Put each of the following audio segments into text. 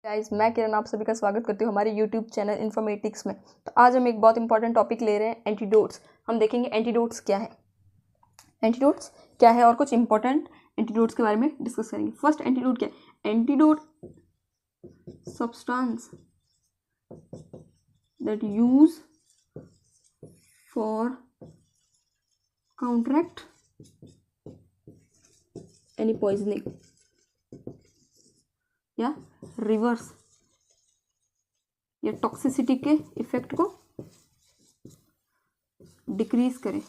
Guys, मैं किरण आप सभी का स्वागत करती हूँ हमारे यूट्यूब चैनल इन्फॉर्मेटिक्स में। तो आज हम एक बहुत इंपॉर्टेंट टॉपिक ले रहे हैं, एंटीडोट्स। हम देखेंगे एंटीडोट्स क्या है, और कुछ इंपॉर्टेंट एंटीडोट्स के बारे में डिस्कस करेंगे। फर्स्ट एंटीडोट क्या है? Antidote substance that use for counteract any poisoning या रिवर्स या टॉक्सिसिटी के इफेक्ट को डिक्रीज करें।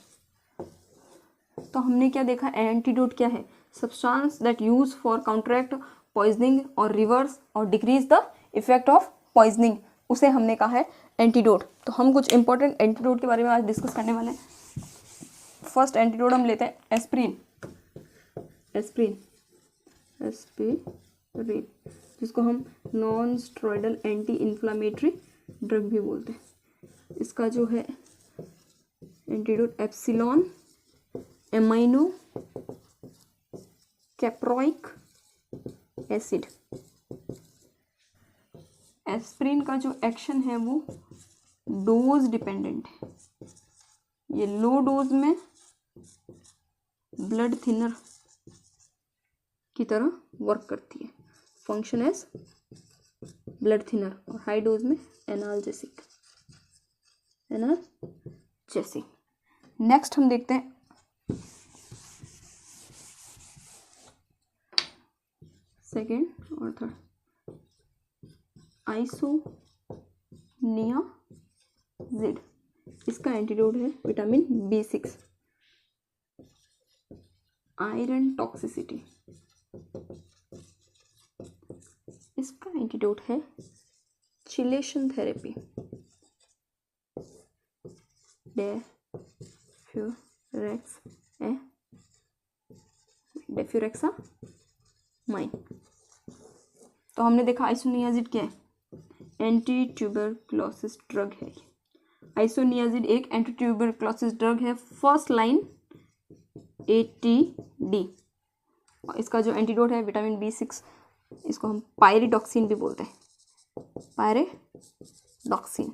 तो हमने क्या देखा, एंटीडोट क्या है? Substance that use for counteract poisoning और रिवर्स और decrease the effect of poisoning, उसे हमने कहा है एंटीडोट। तो हम कुछ इंपॉर्टेंट एंटीडोट के बारे में आज डिस्कस करने वाले हैं। फर्स्ट एंटीडोट हम लेते हैं एस्प्रिन, जिसको हम non steroidal anti inflammatory drug भी बोलते हैं। इसका जो है antidote epsilon amino caproic acid. Aspirin का जो एक्शन है वो डोज डिपेंडेंट है। ये लो डोज में ब्लड थिनर की तरह वर्क करती है, फंक्शन एज ब्लड थिनर, और हाई डोज में एनाल्जेसिक। नेक्स्ट हम देखते हैं सेकेंड और थर्ड, आइसोनियाजिड। इसका एंटीडोट है विटामिन B6, आयरन टॉक्सिसिटी। इसका एंटीडोट है चिलेशन थेरेपी, डेफ्यूरेक्सामाइन। तो हमने देखा आइसोनियाजिड क्या है? एंटी ट्यूबरक्लोसिस ड्रग है। आइसोनियाजिड एक एंटी ट्यूबरक्लोसिस ड्रग है, फर्स्ट लाइन ATD। इसका जो एंटीडोट है विटामिन B6, इसको हम पायरिडॉक्सिन भी बोलते हैं, पायरिडॉक्सिन।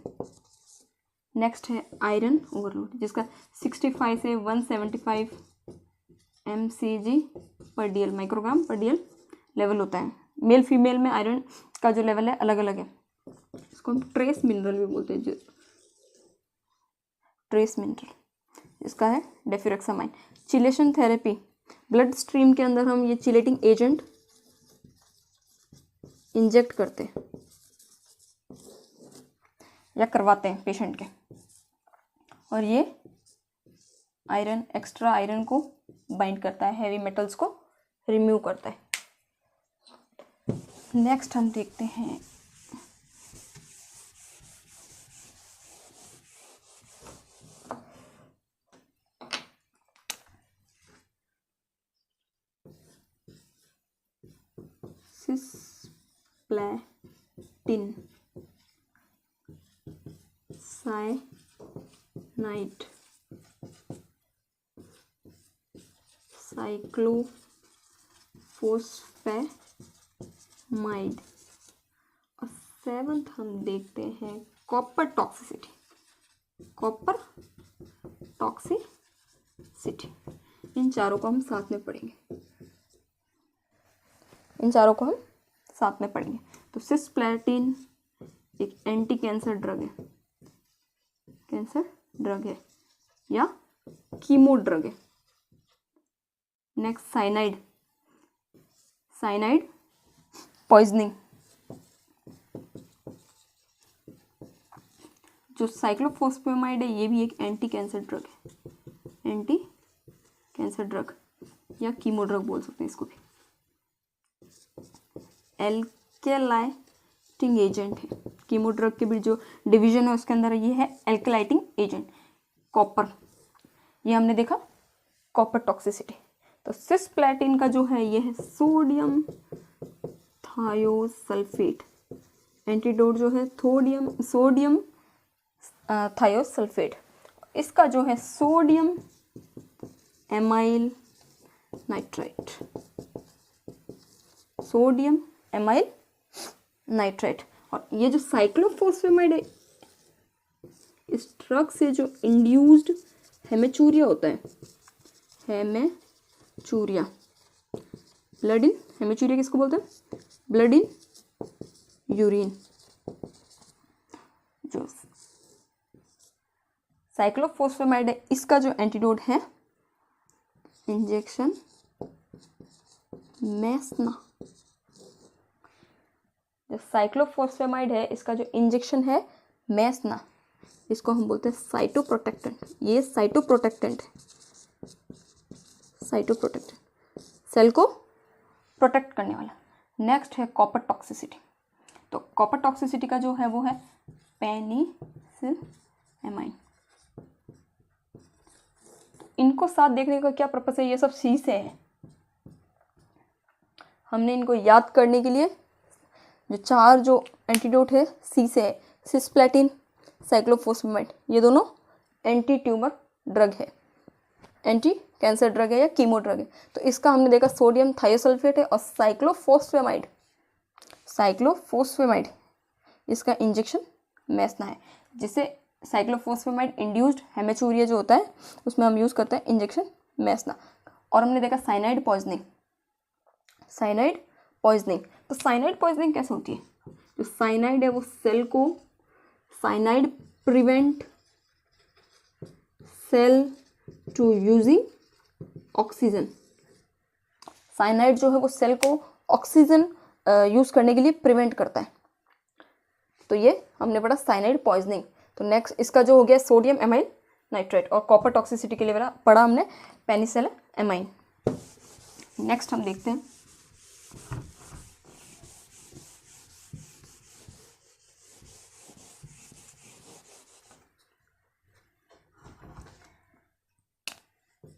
नेक्स्ट है आयरन ओवरलोड, जिसका 65 से 175 mcg पर DL, माइक्रोग्राम पर DL लेवल होता है। मेल फीमेल में आयरन का जो लेवल है अलग अलग है। इसको हम ट्रेस मिनरल भी बोलते हैं, ट्रेस मिनरल। इसका है डेफ्यूरेक्सामाइन। चिलेशन थेरेपी, ब्लड स्ट्रीम के अंदर हम ये चिलेटिंग एजेंट इंजेक्ट करते हैं या करवाते हैं पेशेंट के, और ये आयरन, एक्स्ट्रा आयरन को बाइंड करता है, हैवी मेटल्स को रिमूव करता है। नेक्स्ट हम देखते हैं सिस्प्लैटिन, साइनाइड, साइक्लोफोस्फेमाइड। और सेवंथ हम देखते हैं कॉपर टॉक्सिसिटी, इन चारों को हम साथ में पढ़ेंगे। तो सिस्प्लैटिन एक एंटी कैंसर ड्रग है, या कीमो ड्रग है। Next cyanide poisoning. जो साइक्लोफॉस्फेमाइड है ये भी एक एंटी कैंसर ड्रग या कीमो ड्रग बोल सकते हैं इसको भी। एल्केलाइटिंग एजेंट है, कीमो ड्रग के भी जो डिवीजन है उसके अंदर ये है एल्केलाइटिंग एजेंट। कॉपर, ये हमने देखा कॉपर टॉक्सिसिटी। तो सिस्प्लैटिन का जो है ये है सोडियम थायोसल्फेट। एंटीडोट जो है सोडियम थायोसल्फेट। इसका जो है सोडियम एमाइल नाइट्राइट, नाइट्रेट। और ये जो साइक्लोफॉस्फेमाइड है, इस ड्रग से जो इंड्यूस्ड हेमेचूरिया होता है, हेमेचूरिया, ब्लड इन, हेमेचूरिया किसको बोलते हैं? Blood in urine. जो साइक्लोफॉस्फेमाइड है, इसका जो एंटीडोट है इंजेक्शन मैस्ना। जो साइक्लोफॉस्फेमाइड है, इसका जो इंजेक्शन है मैस्ना, इसको हम बोलते हैं साइटोप्रोटेक्टेंट। ये साइटोप्रोटेक्टेंट है, साइटोप्रोटेक्टेंट, सेल को प्रोटेक्ट करने वाला। नेक्स्ट है कॉपर टॉक्सिसिटी। तो कॉपर टॉक्सिसिटी का जो है वो है पेनिसिलएमाइन। इनको साथ देखने का क्या पर्पस है? ये सब सी से है। हमने इनको याद करने के लिए जो चार जो एंटीडोट है सी से है, सिस्प्लेटिन, साइक्लोफॉस्फेमाइड, ये दोनों एंटी ट्यूमर ड्रग है, एंटी कैंसर ड्रग है या कीमो ड्रग है। तो इसका हमने देखा सोडियम थायोसल्फेट है, और साइक्लोफॉस्फेमाइड, साइक्लोफॉस्फेमाइड इसका इंजेक्शन मैस्ना है, जिसे साइक्लोफॉस्फेमाइड इंड्यूस्ड हेमेचूरिया जो होता है उसमें हम यूज़ करते हैं इंजेक्शन मैस्ना। और हमने देखा साइनाइड पॉइजनिंग, साइनाइड पॉइजनिंग। तो साइनाइड पॉइजनिंग कैसे होती है? जो साइनाइड है वो सेल को, cyanide prevent cell to using oxygen. Cyanide जो है वो सेल को ऑक्सीजन यूज़ करने के लिए प्रिवेंट करता है। तो ये हमने पढ़ा साइनाइड पॉइजनिंग। तो नेक्स्ट इसका जो हो गया सोडियम एमाइन नाइट्रेट, और कॉपर टॉक्सिसिटी के लिए पढ़ा हमने पेनिसिलएमाइन। नेक्स्ट हम देखते हैं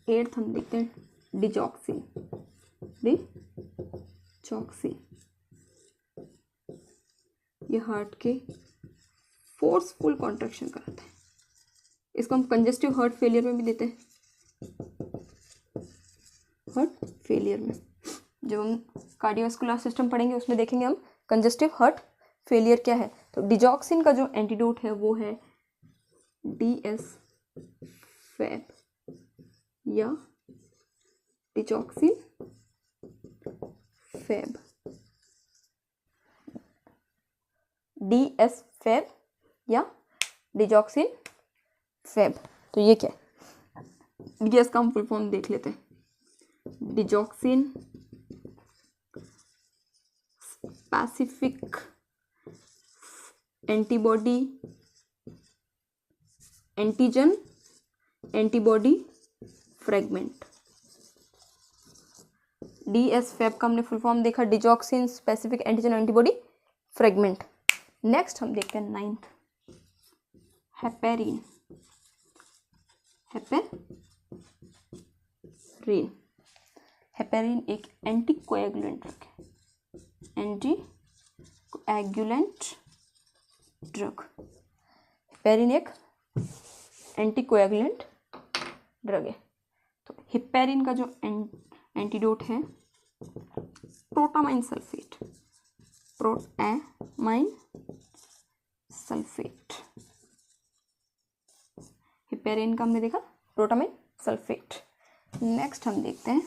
एट्थ, हम देखते हैं डिजॉक्सिन। डिजॉक्सिन ये हार्ट के फोर्सफुल कॉन्ट्रैक्शन कराता है। इसको हम कंजेस्टिव हार्ट फेलियर में भी देते हैं। हार्ट फेलियर में जब हम कार्डियोवास्कुलर सिस्टम पढ़ेंगे उसमें देखेंगे हम कंजेस्टिव हार्ट फेलियर क्या है। तो डिजॉक्सिन का जो एंटीडोट है वो है DSFAB या डिजॉक्सिन फैब, DSFAB या डिजॉक्सिन फैब। तो ये क्या है? ये इसका हम फुल फॉर्म देख लेते हैं। Digoxin specific antibody, antigen antibody fragment. DSFAB का हमने फुल फॉर्म देखा, digoxin specific antigen antibody fragment. Next हम देखते हैं नाइन्थ, हेपेरिन। हेपेरिन, हेपेरिन एक एंटीकोएगुलेंट ड्रग है, एंटीकोएगुलेंट ड्रग। हेपेरिन एक एंटीकोएगुलेंट ड्रग है। तो हेपेरिन का जो एंटीडोट है protamine sulphate, protamine sulphate. Heparin का हमने देखा प्रोटामाइन सल्फेट। नेक्स्ट हम देखते हैं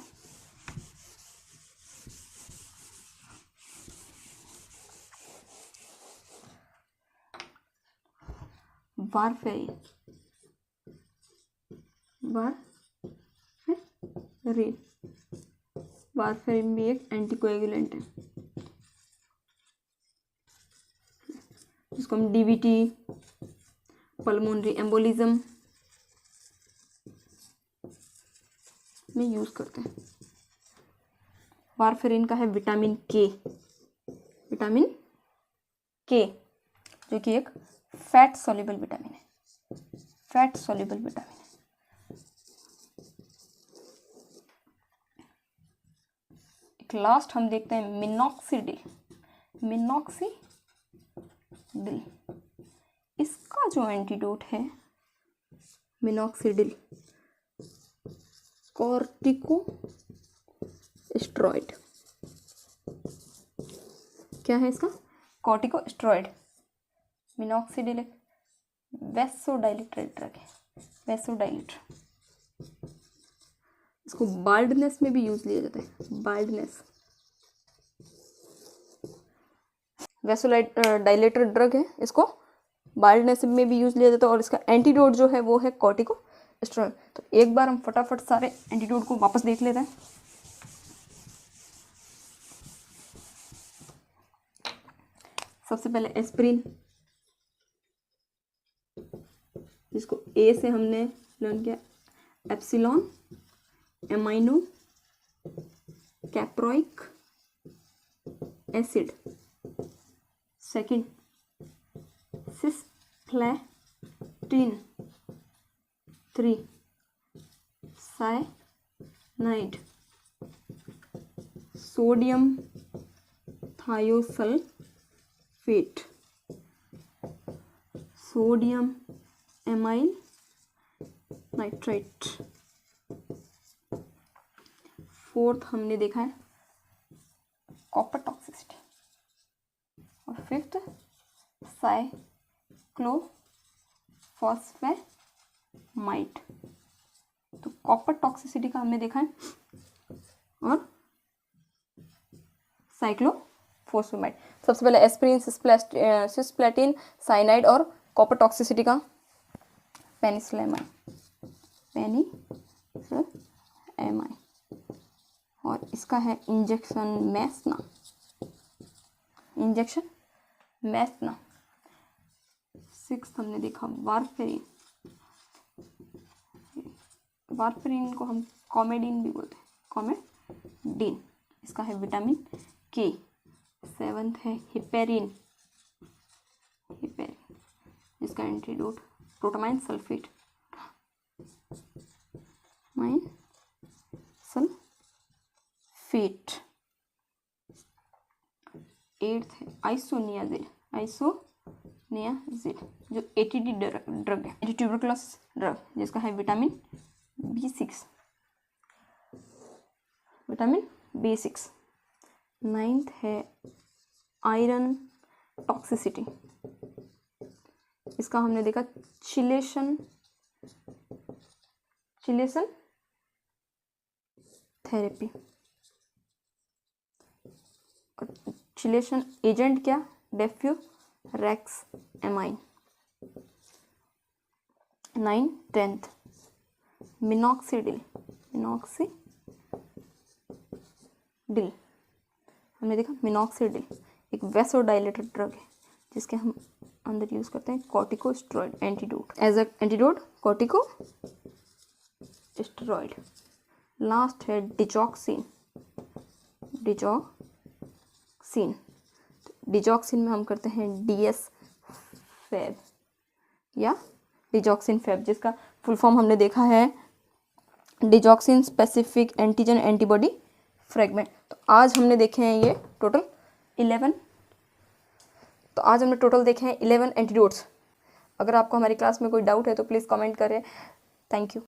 वारफेरिन। वारफेरिन भी एक एंटीकोएगुलेंट है, जिसको हम DVT, पल्मोनरी एम्बोलिज्म में यूज करते हैं। वारफेरिन का है विटामिन के, विटामिन के जो कि एक फैट सॉल्युबल विटामिन है, फैट सॉल्युबल विटामिन है। एक लास्ट हम देखते हैं मिनॉक्सिडिल। मिनॉक्सिडिल इसका जो एंटीडोट है मिनॉक्सिडिल कॉर्टिकोस्टेरॉइड। क्या है इसका? कॉर्टिकोस्टेरॉइड। मिनॉक्सिडिल एक वैसोडाइलेटर ड्रग है, वैसोडाइलेटर। इसको बाल्डनेस में भी यूज लिया जाता है, बाल्डनेस। वैसोडाइलेटर ड्रग है, इसको बाल्डनेस में भी यूज लिया जाता है और इसका एंटीडोट जो है वो है कॉर्टिकोस्टेरॉइड। तो एक बार हम फटाफट सारे एंटीडोट को वापस देख लेते हैं। सबसे पहले एस्पिरिन, जिसको ए से हमने लर्न किया, epsilon amino caproic acid. Second cisplatin 3 cyanide, sodium thiosulphate, sodium amyl nitrate. Fourth हमने देखा है कॉपर टॉक्सिसिटी और फिफ्थ साइक्लोफॉस्फेमाइड। तो कॉपर टॉक्सिसिटी का हमने देखा है और साइक्लोफॉस्फेमाइड। सबसे पहले एस्पिरिन, सिस्प्लेटिन, साइनाइड और कॉपर टॉक्सिसिटी का पेनिसिलेमाइन और इसका है इंजेक्शन मैस्ना। सिक्स्थ हमने देखा वारफेरिन को हम कॉमेडिन भी बोलते हैं, कॉमेडिन। इसका है विटामिन के। सेवंथ है हिपेरिन, इसका एंटीडोट प्रोटामाइन सल्फेट, एट्थ है आइसोनियाजिल, जो एटीडी ड्रग है, ट्यूबरकुलोसिस ड्रग, जिसका है विटामिन B6। नाइन्थ है आयरन टॉक्सिसिटी, इसका हमने देखा चिलेशन थेरेपी। चिलेशन एजेंट क्या, डेफ्यूरेक्सामाइन। 9 10th मिनॉक्सिडिल हमने देखा। मिनॉक्सिडिल एक वैसोडाइलेटर ड्रग है जिसके हम अंदर यूज करते हैं corticosteroid antidote, as a antidote corticosteroid. Last है डिजॉक्सिन में हम करते हैं DS-FAB या डिजॉक्सिन फैब, जिसका फुल फॉर्म हमने देखा है digoxin specific antigen antibody fragment. तो आज हमने देखे हैं ये टोटल 11। तो आज हमने टोटल देखे हैं 11 एंटीडोट्स। अगर आपको हमारी क्लास में कोई डाउट है तो प्लीज़ कमेंट करें। Thank you.